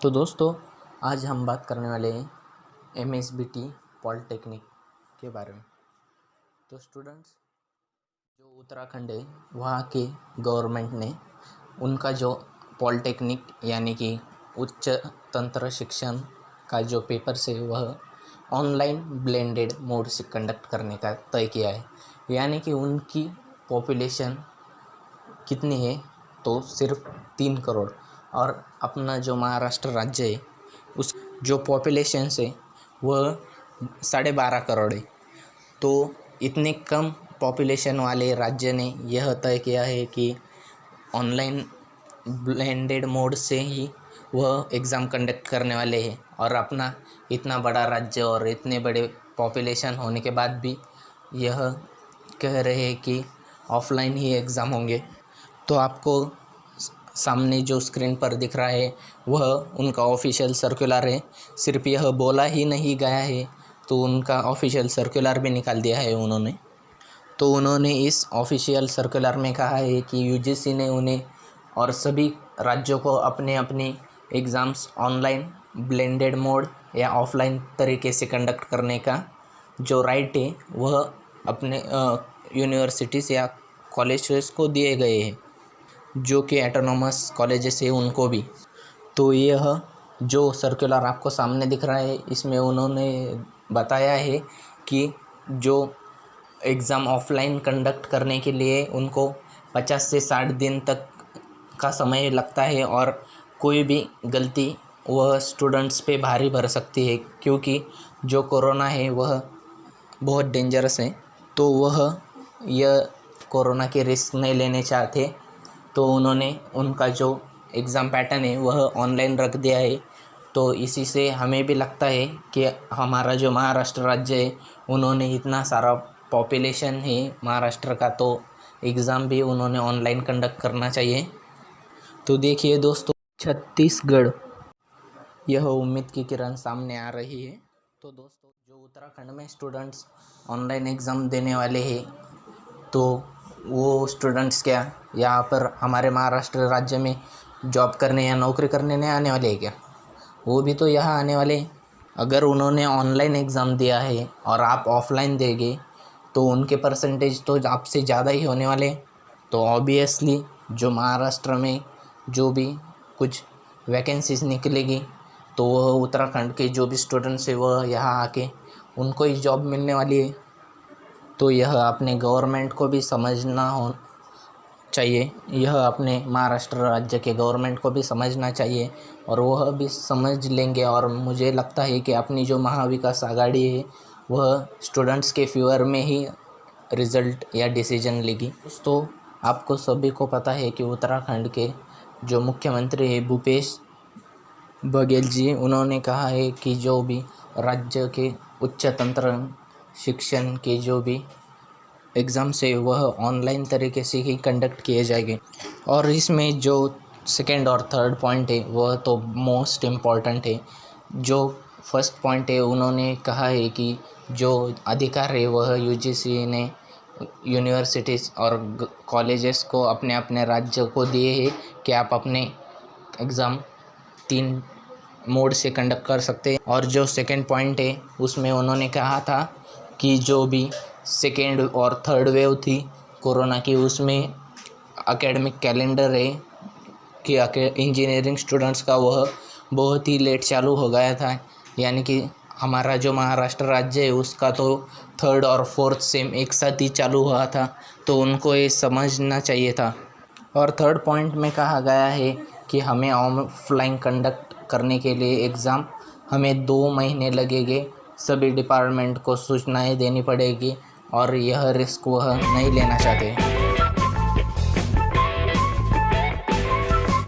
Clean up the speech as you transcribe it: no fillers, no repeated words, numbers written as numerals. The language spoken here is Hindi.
तो दोस्तों, आज हम बात करने वाले हैं MSBT पॉलिटेक्निक के बारे में। तो स्टूडेंट्स, जो उत्तराखंड है वहाँ के गवर्नमेंट ने उनका जो पॉलिटेक्निक यानी कि उच्च तंत्र शिक्षण का जो पेपर्स है वह ऑनलाइन ब्लेंडेड मोड से कंडक्ट करने का तय किया है। यानी कि उनकी पॉपुलेशन कितनी है तो सिर्फ 3 करोड़, और अपना जो महाराष्ट्र राज्य है उस जो पॉपुलेशन है वह 12.5 करोड़ है। तो इतने कम पॉपुलेशन वाले राज्य ने यह तय किया है कि ऑनलाइन ब्लेंडेड मोड से ही वह एग्ज़ाम कंडक्ट करने वाले हैं। और अपना इतना बड़ा राज्य और इतने बड़े पॉपुलेशन होने के बाद भी यह कह रहे हैं कि ऑफलाइन ही एग्ज़ाम होंगे। तो आपको सामने जो स्क्रीन पर दिख रहा है वह उनका ऑफिशियल सर्कुलर है। सिर्फ यह बोला ही नहीं गया है, तो उनका ऑफिशियल सर्कुलर भी निकाल दिया है उन्होंने। तो उन्होंने इस ऑफिशियल सर्कुलर में कहा है कि UGC ने उन्हें और सभी राज्यों को अपने अपने एग्ज़ाम्स ऑनलाइन ब्लेंडेड मोड या ऑफलाइन तरीके से कंडक्ट करने का जो राइट है वह अपने यूनिवर्सिटीज़ या कॉलेजेस को दिए गए हैं, जो कि ऑटोनॉमस कॉलेजेस है उनको भी। तो यह जो सर्कुलर आपको सामने दिख रहा है इसमें उन्होंने बताया है कि जो एग्ज़ाम ऑफलाइन कंडक्ट करने के लिए उनको 50 से 60 दिन तक का समय लगता है, और कोई भी गलती वह स्टूडेंट्स पे भारी पड़ सकती है, क्योंकि जो कोरोना है वह बहुत डेंजरस है। तो वह यह कोरोना के रिस्क नहीं लेने चाहते, तो उन्होंने उनका जो एग्ज़ाम पैटर्न है वह ऑनलाइन रख दिया है। तो इसी से हमें भी लगता है कि हमारा जो महाराष्ट्र राज्य है उन्होंने इतना सारा पॉपुलेशन है महाराष्ट्र का, तो एग्ज़ाम भी उन्होंने ऑनलाइन कंडक्ट करना चाहिए। तो देखिए दोस्तों, छत्तीसगढ़, यह उम्मीद की किरण सामने आ रही है। तो दोस्तों, जो उत्तराखंड में स्टूडेंट्स ऑनलाइन एग्ज़ाम देने वाले हैं तो वो स्टूडेंट्स क्या यहाँ पर हमारे महाराष्ट्र राज्य में जॉब करने या नौकरी करने नहीं आने वाले हैं क्या? वो भी तो यहाँ आने वाले हैं। अगर उन्होंने ऑनलाइन एग्ज़ाम दिया है और आप ऑफलाइन देंगे तो उनके परसेंटेज तो आपसे ज़्यादा ही होने वाले हैं। तो ऑब्वियसली जो महाराष्ट्र में जो भी कुछ वैकेंसीज निकलेगी तो वह उत्तराखंड के जो भी स्टूडेंट्स है वह यहाँ आके उनको ही जॉब मिलने वाली है। तो यह अपने गवर्नमेंट को भी समझना हो चाहिए, यह अपने महाराष्ट्र राज्य के गवर्नमेंट को भी समझना चाहिए, और वह भी समझ लेंगे। और मुझे लगता है कि अपनी जो महाविकास आघाड़ी है वह स्टूडेंट्स के फेवर में ही रिज़ल्ट या डिसीजन लेगी। दोस्तों, आपको सभी को पता है कि उत्तराखंड के जो मुख्यमंत्री है भूपेश बघेल जी, उन्होंने कहा है कि जो भी राज्य के उच्च तंत्र शिक्षण के जो भी एग्ज़ाम से वह ऑनलाइन तरीके से ही कंडक्ट किए जाएंगे। और इसमें जो सेकंड और थर्ड पॉइंट है वह तो मोस्ट इम्पॉर्टेंट है। जो फर्स्ट पॉइंट है, उन्होंने कहा है कि जो अधिकार है वह UGC ने यूनिवर्सिटीज़ और कॉलेजेस को अपने अपने राज्य को दिए हैं कि आप अपने एग्ज़ाम 3 मोड से कंडक्ट कर सकते हैं। और जो सेकंड पॉइंट है उसमें उन्होंने कहा था कि जो भी सेकेंड और थर्ड वेव थी कोरोना की, उसमें एकेडमिक कैलेंडर है कि इंजीनियरिंग स्टूडेंट्स का वह बहुत ही लेट चालू हो गया था। यानी कि हमारा जो महाराष्ट्र राज्य है उसका तो 3rd और 4th सेम एक साथ ही चालू हुआ था, तो उनको ये समझना चाहिए था। और थर्ड पॉइंट में कहा गया है कि हमें ऑफलाइन कंडक्ट करने के लिए एग्ज़ाम हमें 2 महीने लगेंगे, सभी डिपार्टमेंट को सूचनाएं देनी पड़ेगी, और यह रिस्क वह नहीं लेना चाहते।